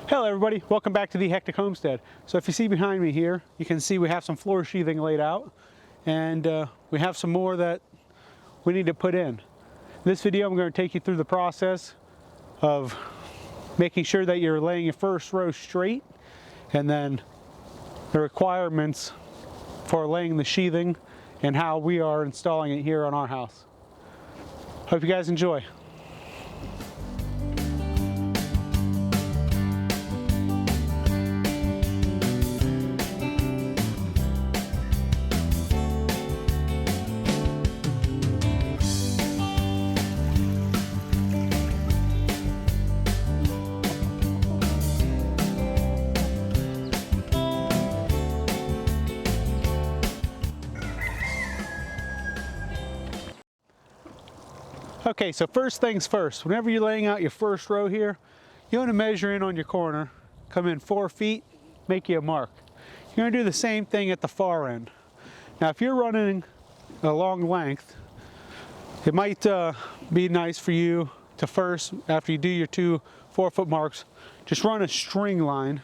Hello everybody, welcome back to the Hectic Homestead. So if you see behind me here, you can see we have some floor sheathing laid out, and we have some more that we need to put in. In this video I'm going to take you through the process of making sure that you're laying your first row straight, and then the requirements for laying the sheathing and how we are installing it here on our house. Hope you guys enjoy. Okay, so first things first, whenever you're laying out your first row here, you want to measure in on your corner, come in 4 feet, make you a mark. You're going to do the same thing at the far end. Now if you're running a long length, it might be nice for you to first, after you do your 2 4-foot marks, just run a string line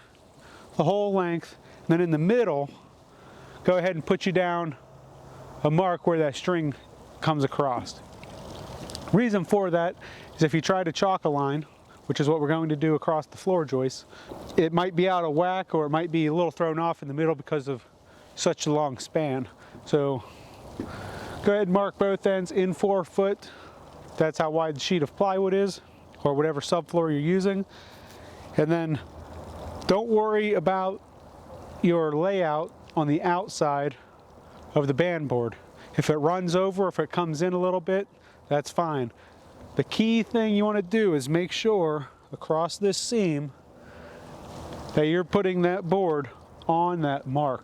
the whole length, and then in the middle, go ahead and put you down a mark where that string comes across. Reason for that is if you try to chalk a line, which is what we're going to do across the floor joists, it might be out of whack or it might be a little thrown off in the middle because of such a long span. So go ahead and mark both ends in 4 foot. That's how wide the sheet of plywood is, or whatever subfloor you're using. And then don't worry about your layout on the outside of the band board. If it runs over, if it comes in a little bit, that's fine. The key thing you want to do is make sure across this seam that you're putting that board on that mark.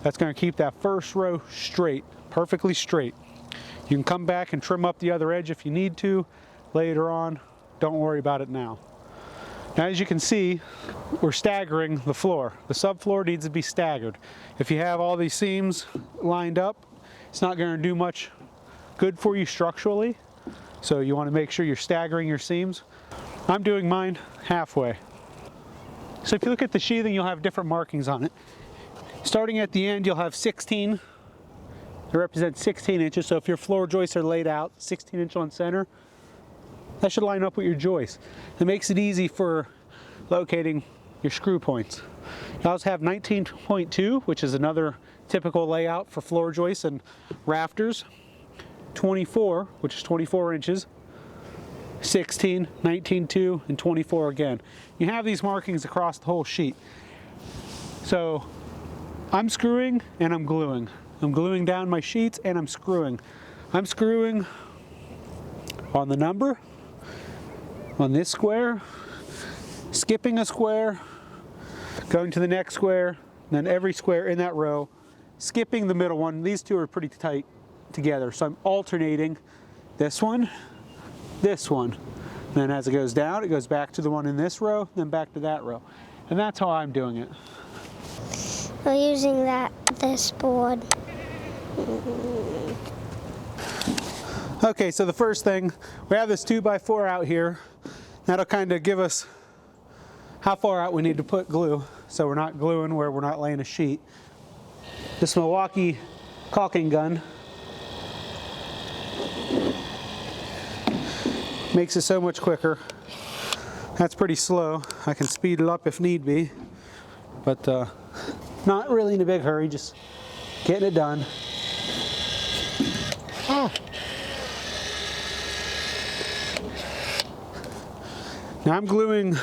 That's going to keep that first row straight, perfectly straight. You can come back and trim up the other edge if you need to later on. Don't worry about it now. Now as you can see, we're staggering the floor. The subfloor needs to be staggered. If you have all these seams lined up, it's not going to do much good for you structurally, so you want to make sure you're staggering your seams. I'm doing mine halfway. So if you look at the sheathing, you'll have different markings on it. Starting at the end, you'll have 16. It represents 16 inches, so if your floor joists are laid out 16 inch on center, that should line up with your joist. It makes it easy for locating your screw points. You also have 19.2, which is another typical layout for floor joists and rafters. 24, which is 24 inches, 16, 19.2, and 24 again. You have these markings across the whole sheet. So I'm screwing and I'm gluing. I'm gluing down my sheets and I'm screwing. I'm screwing on the number, on this square, skipping a square, going to the next square, then every square in that row, skipping the middle one. These two are pretty tight together, so I'm alternating this one. Then as it goes down, it goes back to the one in this row, then back to that row. And that's how I'm doing it. We're using this board. Okay, so the first thing, we have this 2x4 out here. That'll kind of give us how far out we need to put glue, so we're not gluing where we're not laying a sheet. This Milwaukee caulking gun makes it so much quicker. That's pretty slow. I can speed it up if need be, but not really in a big hurry, just getting it done. Now I'm gluing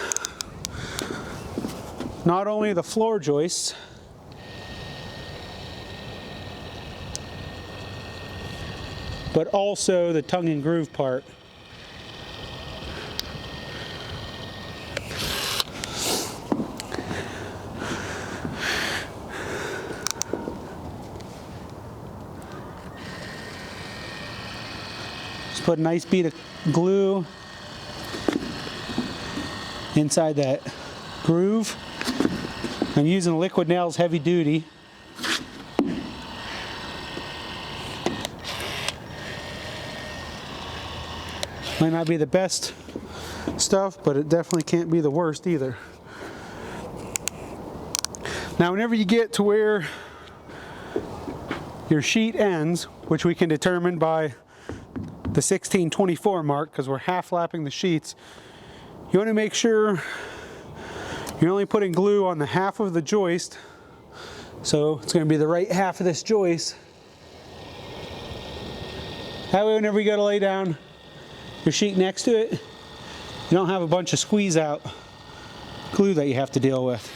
not only the floor joists, but also the tongue and groove part. Just put a nice bead of glue inside that groove. I'm using Liquid Nails Heavy Duty. Might not be the best stuff, but it definitely can't be the worst either. Now whenever you get to where your sheet ends, which we can determine by the 1624 mark because we're half lapping the sheets, you want to make sure you're only putting glue on the half of the joist. So it's going to be the right half of this joist. That way whenever you go to lay down your sheet next to it, you don't have a bunch of squeeze out glue that you have to deal with.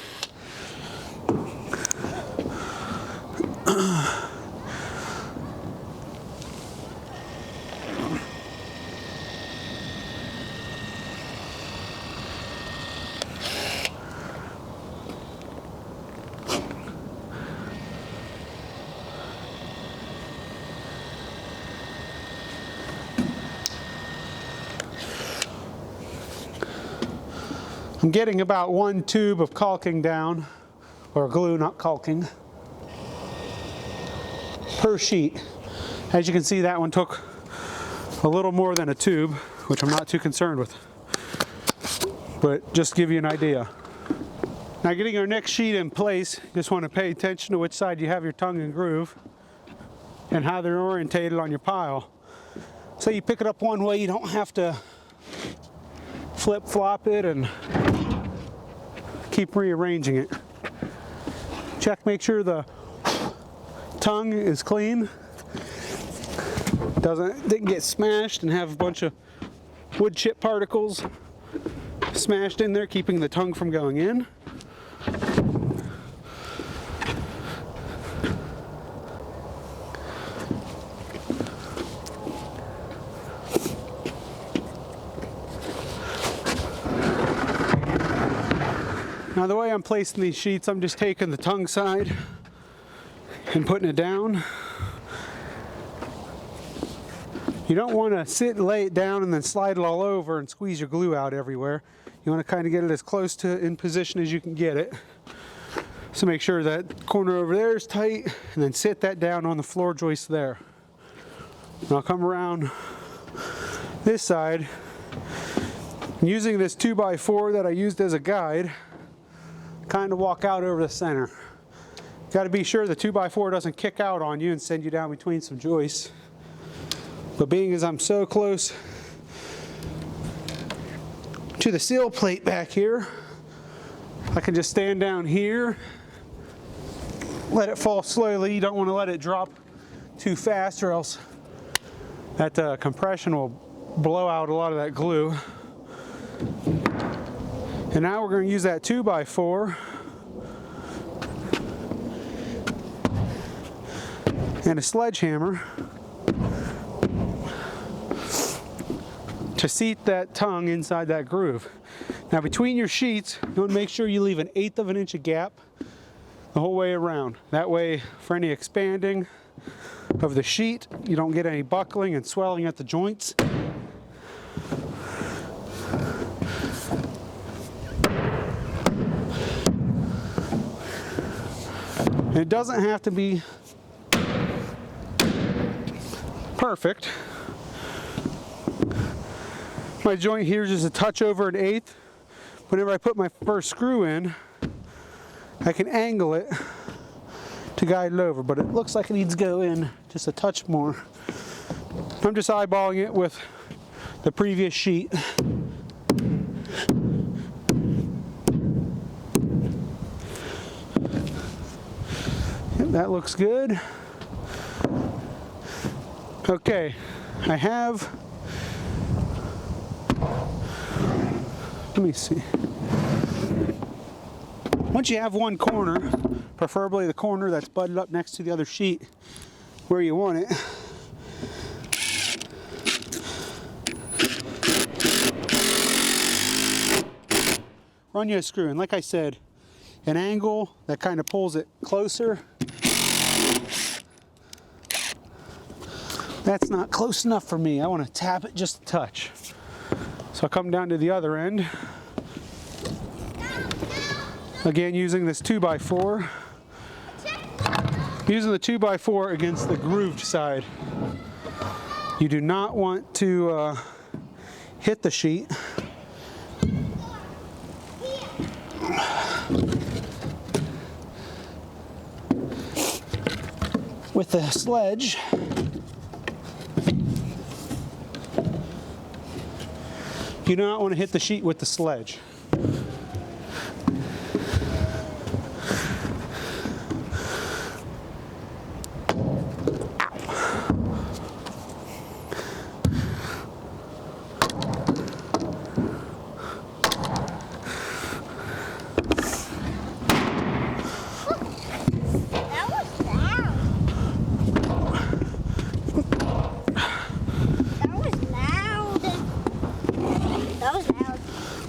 I'm getting about 1 tube of caulking down, or glue, not caulking, per sheet. As you can see, that one took a little more than a tube, which I'm not too concerned with, but just to give you an idea. Now getting our next sheet in place, you just want to pay attention to which side you have your tongue and groove and how they're orientated on your pile. So you pick it up one way, you don't have to flip-flop it and keep rearranging it. Check, make sure the tongue is clean, didn't get smashed and have a bunch of wood chip particles smashed in there, keeping the tongue from going in. Now the way I'm placing these sheets, I'm just taking the tongue side and putting it down. You don't want to sit and lay it down and then slide it all over and squeeze your glue out everywhere. You want to kind of get it as close to in position as you can get it. So make sure that corner over there is tight and then sit that down on the floor joist there. And I'll come around this side. Using this 2x4 that I used as a guide, kind of walk out over the center. Got to be sure the 2x4 doesn't kick out on you and send you down between some joists. But being as I'm so close to the seal plate back here, I can just stand down here, let it fall slowly. You don't want to let it drop too fast or else that compression will blow out a lot of that glue. And now we're going to use that 2x4 and a sledgehammer to seat that tongue inside that groove. Now between your sheets, you want to make sure you leave 1/8 of an inch of gap the whole way around. That way, for any expanding of the sheet, you don't get any buckling and swelling at the joints. And it doesn't have to be perfect. My joint here is just a touch over 1/8. Whenever I put my first screw in, I can angle it to guide it over, but it looks like it needs to go in just a touch more. I'm just eyeballing it with the previous sheet. That looks good. Okay, I have, let me see. Once you have one corner, preferably the corner that's butted up next to the other sheet where you want it, run you a screw in. Like I said, an angle that kind of pulls it closer. That's not close enough for me. I want to tap it just a touch. So I'll come down to the other end. Again, using this 2x4. Using the 2x4 against the grooved side. You do not want to hit the sheet. with the sledge. You do not want to hit the sheet with the sledge.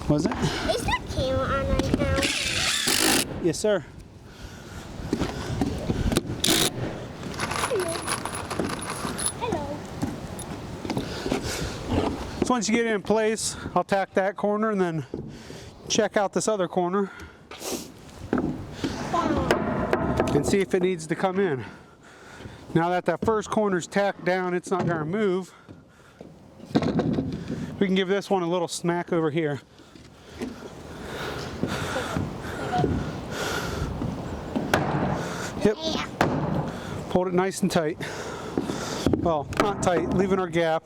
Was it? Is that camera on right now? Yes, sir. Hello. So once you get it in place, I'll tack that corner and then check out this other corner and see if it needs to come in. Now that that first corner's tacked down, it's not going to move. We can give this one a little smack over here. Yep. Hold it nice and tight. Well, not tight, leaving our gap.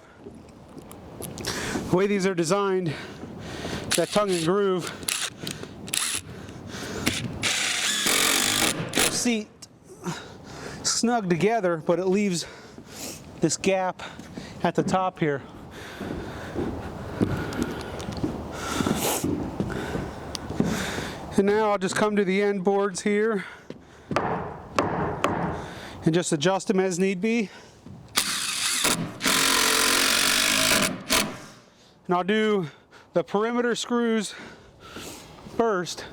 The way these are designed, that tongue and groove seat snug together, but it leaves this gap at the top here. And now I'll just come to the end boards here and just adjust them as need be. And I'll do the perimeter screws first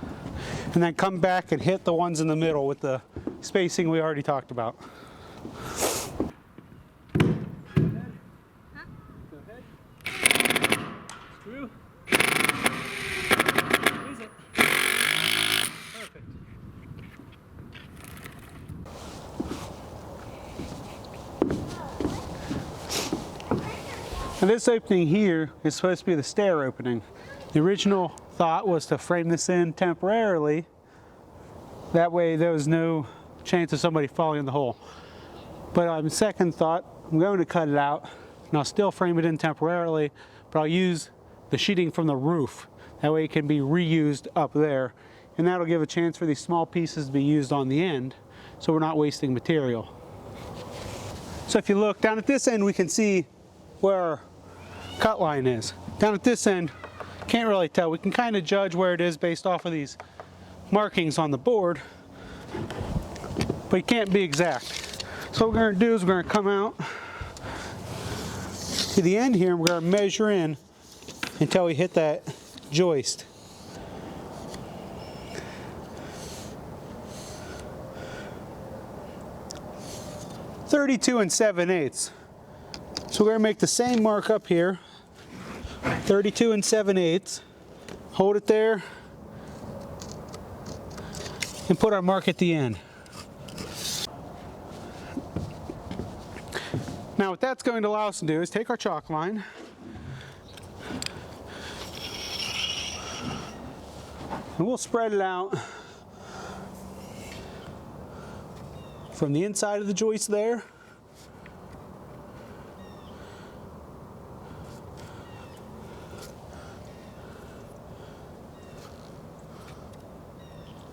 and then come back and hit the ones in the middle with the spacing we already talked about. Screw. Squeeze it. Perfect. And this opening here is supposed to be the stair opening. The original thought was to frame this in temporarily. That way there was no chance of somebody falling in the hole. But on second thought, I'm going to cut it out and I'll still frame it in temporarily, but I'll use the sheeting from the roof. That way it can be reused up there. And that'll give a chance for these small pieces to be used on the end, so we're not wasting material. So if you look down at this end, we can see where our cut line is. Down at this end, can't really tell. We can kind of judge where it is based off of these markings on the board, but you can't be exact. So what we're going to do is we're going to come out to the end here and we're going to measure in until we hit that joist. .32 7/8. So we're going to make the same mark up here, 32 7/8. Hold it there and put our mark at the end. Now what that's going to allow us to do is take our chalk line and we'll spread it out from the inside of the joist there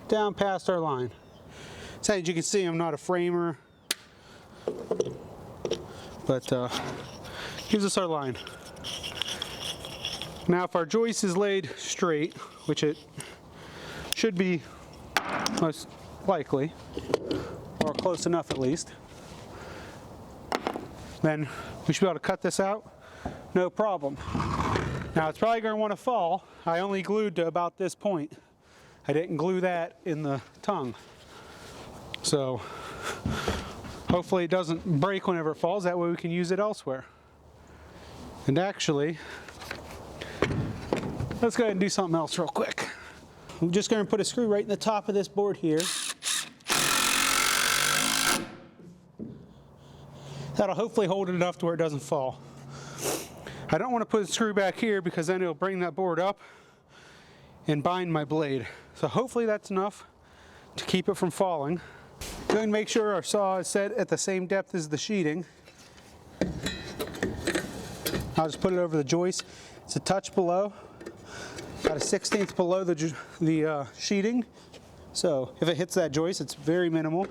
down past our line. So as you can see, I'm not a framer, but gives us our line. Now if our joist is laid straight, which it should be most likely, or close enough at least, then we should be able to cut this out, no problem. Now it's probably going to want to fall. I only glued to about this point. I didn't glue that in the tongue. So hopefully it doesn't break whenever it falls, that way we can use it elsewhere. And actually, let's go ahead and do something else real quick. I'm just going to put a screw right in the top of this board here. That'll hopefully hold it enough to where it doesn't fall. I don't want to put a screw back here because then it'll bring that board up and bind my blade. So hopefully that's enough to keep it from falling. Go ahead and make sure our saw is set at the same depth as the sheeting. I'll just put it over the joist. It's a touch below, about a 1/16 below the sheeting. So if it hits that joist, it's very minimal.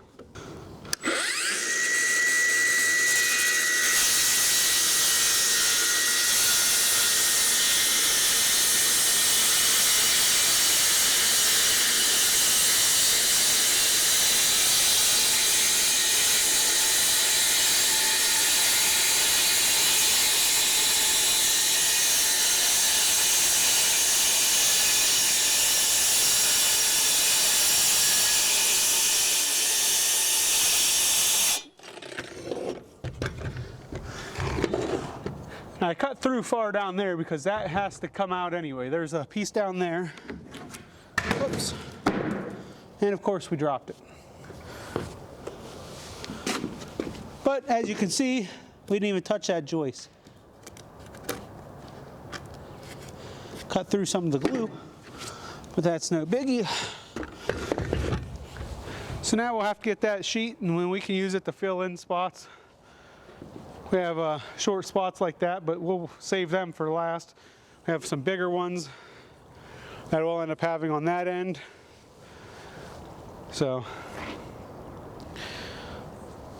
Now I cut through far down there because that has to come out anyway. There's a piece down there. Oops. And of course we dropped it. But as you can see, we didn't even touch that joist. Cut through some of the glue, but that's no biggie. So now we'll have to get that sheet, and when we can use it to fill in spots. We have short spots like that, but we'll save them for last. We have some bigger ones that we'll end up having on that end. So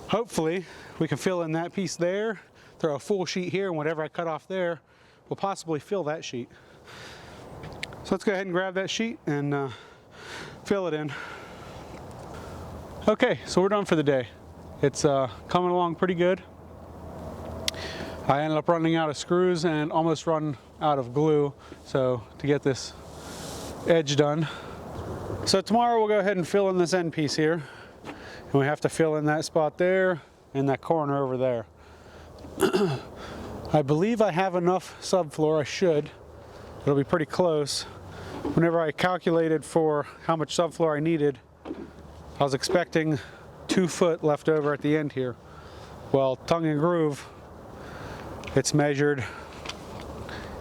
hopefully we can fill in that piece there, throw a full sheet here, and whatever I cut off there will possibly fill that sheet. So let's go ahead and grab that sheet and fill it in. Okay, so we're done for the day. It's coming along pretty good. I ended up running out of screws and almost run out of glue, so to get this edge done. So tomorrow we'll go ahead and fill in this end piece here, and we have to fill in that spot there and that corner over there. I believe I have enough subfloor. I should. It'll be pretty close. Whenever I calculated for how much subfloor I needed, I was expecting 2 foot left over at the end here. Well, tongue and groove, it's measured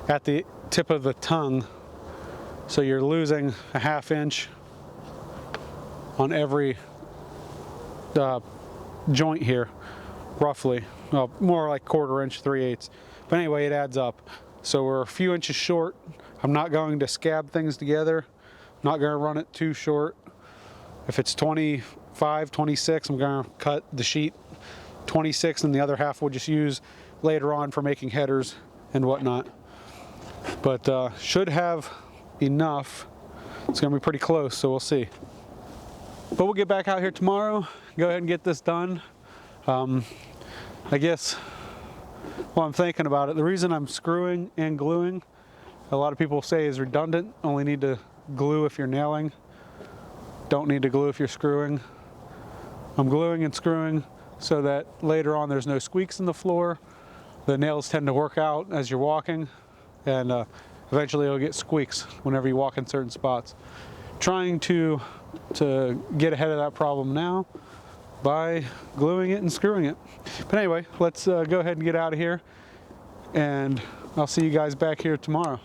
at the tip of the tongue, so you're losing a 1/2 inch on every joint here, roughly. Well, more like 1/4 inch, 3/8. But anyway, it adds up. So we're a few inches short. I'm not going to scab things together. I'm not going to run it too short. If it's 25, 26, I'm going to cut the sheet 26, and the other half we'll just use later on for making headers and whatnot. But should have enough. It's going to be pretty close, so we'll see. But we'll get back out here tomorrow, go ahead and get this done. I guess while I'm thinking about it, the reason I'm screwing and gluing, a lot of people say is redundant. Only need to glue if you're nailing. Don't need to glue if you're screwing. I'm gluing and screwing so that later on there's no squeaks in the floor. The nails tend to work out as you're walking, and eventually you'll get squeaks whenever you walk in certain spots. Trying to get ahead of that problem now by gluing it and screwing it. But anyway, let's go ahead and get out of here, and I'll see you guys back here tomorrow.